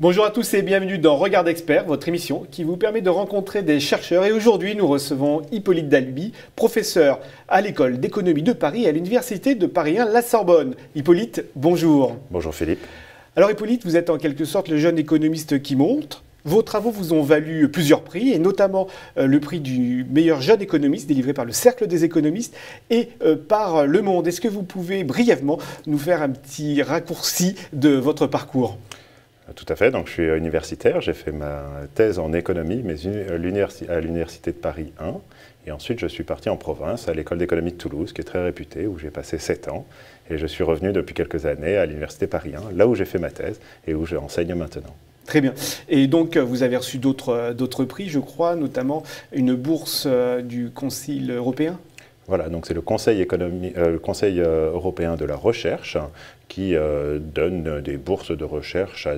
Bonjour à tous et bienvenue dans Regard d'Expert, votre émission qui vous permet de rencontrer des chercheurs. Et aujourd'hui, nous recevons Hippolyte Dalby, professeur à l'École d'économie de Paris et à l'Université de Paris 1 La Sorbonne. Hippolyte, bonjour. Bonjour Philippe. Alors Hippolyte, vous êtes en quelque sorte le jeune économiste qui monte. Vos travaux vous ont valu plusieurs prix, et notamment le prix du meilleur jeune économiste délivré par le Cercle des économistes et par Le Monde. Est-ce que vous pouvez brièvement nous faire un petit raccourci de votre parcours ? Tout à fait, donc je suis universitaire, j'ai fait ma thèse en économie mais à l'Université de Paris 1. Et ensuite je suis parti en province à l'École d'économie de Toulouse, qui est très réputée, où j'ai passé 7 ans. Et je suis revenu depuis quelques années à l'Université Paris 1, là où j'ai fait ma thèse et où j'enseigne maintenant. Très bien. Et donc, vous avez reçu d'autres prix, je crois, notamment une bourse du Conseil européen ? Voilà, donc c'est le Conseil européen de la recherche qui donne des bourses de recherche à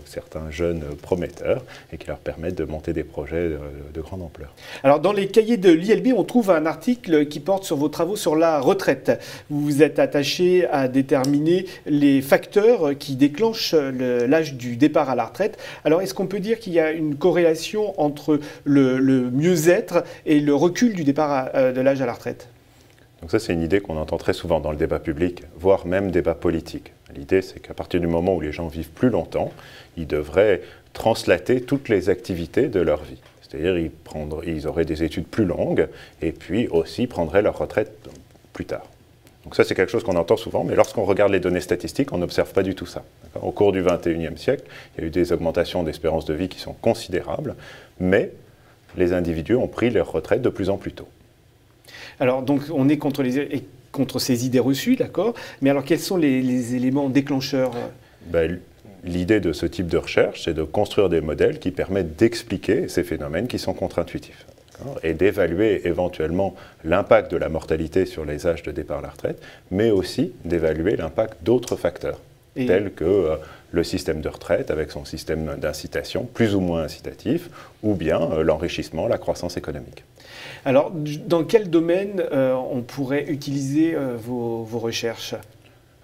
certains jeunes prometteurs et qui leur permettent de monter des projets de grande ampleur. Alors, dans les cahiers de l'ILB, on trouve un article qui porte sur vos travaux sur la retraite. Vous vous êtes attaché à déterminer les facteurs qui déclenchent l'âge du départ à la retraite. Alors, est-ce qu'on peut dire qu'il y a une corrélation entre le mieux-être et le recul du départ de l'âge à la retraite ? Donc ça, c'est une idée qu'on entend très souvent dans le débat public, voire même débat politique. L'idée, c'est qu'à partir du moment où les gens vivent plus longtemps, ils devraient translater toutes les activités de leur vie. C'est-à-dire ils auraient des études plus longues et puis aussi prendraient leur retraite plus tard. Donc ça, c'est quelque chose qu'on entend souvent, mais lorsqu'on regarde les données statistiques, on n'observe pas du tout ça. Au cours du XXIe siècle, il y a eu des augmentations d'espérance de vie qui sont considérables, mais les individus ont pris leur retraite de plus en plus tôt. Alors, donc, on est contre ces idées reçues, d'accord. Mais alors, quels sont les éléments déclencheurs ? L'idée de ce type de recherche, c'est de construire des modèles qui permettent d'expliquer ces phénomènes qui sont contre-intuitifs et d'évaluer éventuellement l'impact de la mortalité sur les âges de départ à la retraite, mais aussi d'évaluer l'impact d'autres facteurs, tels que le système de retraite avec son système d'incitation, plus ou moins incitatif, ou bien l'enrichissement, la croissance économique. Alors, dans quel domaine on pourrait utiliser vos recherches ?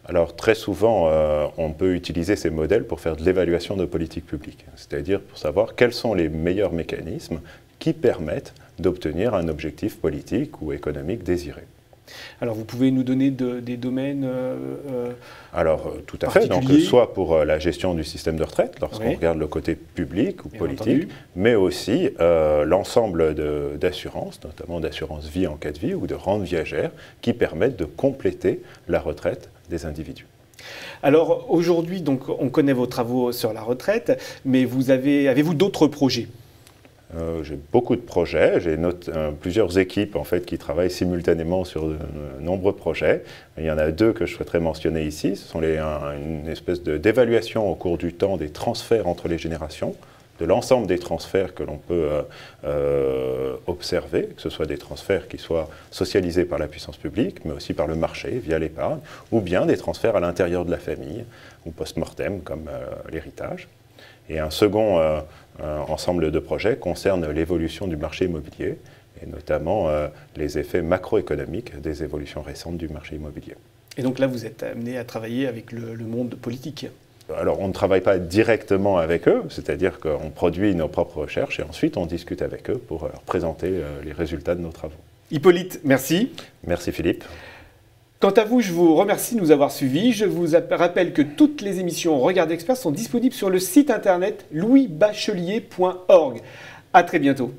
Alors, très souvent, on peut utiliser ces modèles pour faire de l'évaluation de politique publique, c'est-à-dire pour savoir quels sont les meilleurs mécanismes qui permettent d'obtenir un objectif politique ou économique désiré. Alors, vous pouvez nous donner des domaines Alors, tout à fait. Donc, soit pour la gestion du système de retraite, lorsqu'on regarde le côté public ou politique, mais aussi l'ensemble d'assurances, notamment d'assurance vie en cas de vie ou de rente viagère, qui permettent de compléter la retraite des individus. Alors, aujourd'hui, donc, on connaît vos travaux sur la retraite, mais avez-vous d'autres projets ? J'ai beaucoup de projets, j'ai plusieurs équipes en fait, qui travaillent simultanément sur de nombreux projets. Il y en a deux que je souhaiterais mentionner ici. Ce sont une espèce d'évaluation au cours du temps des transferts entre les générations, de l'ensemble des transferts que l'on peut observer, que ce soit des transferts qui soient socialisés par la puissance publique, mais aussi par le marché, via l'épargne, ou bien des transferts à l'intérieur de la famille, ou post-mortem, comme l'héritage. Et un second ensemble de projets concerne l'évolution du marché immobilier, et notamment les effets macroéconomiques des évolutions récentes du marché immobilier. Et donc là, vous êtes amené à travailler avec le monde politique ? Alors, on ne travaille pas directement avec eux, c'est-à-dire qu'on produit nos propres recherches et ensuite on discute avec eux pour leur présenter les résultats de nos travaux. Hippolyte, merci. Merci Philippe. Quant à vous, je vous remercie de nous avoir suivis. Je vous rappelle que toutes les émissions Regard d'Expert sont disponibles sur le site internet louisbachelier.org. À très bientôt.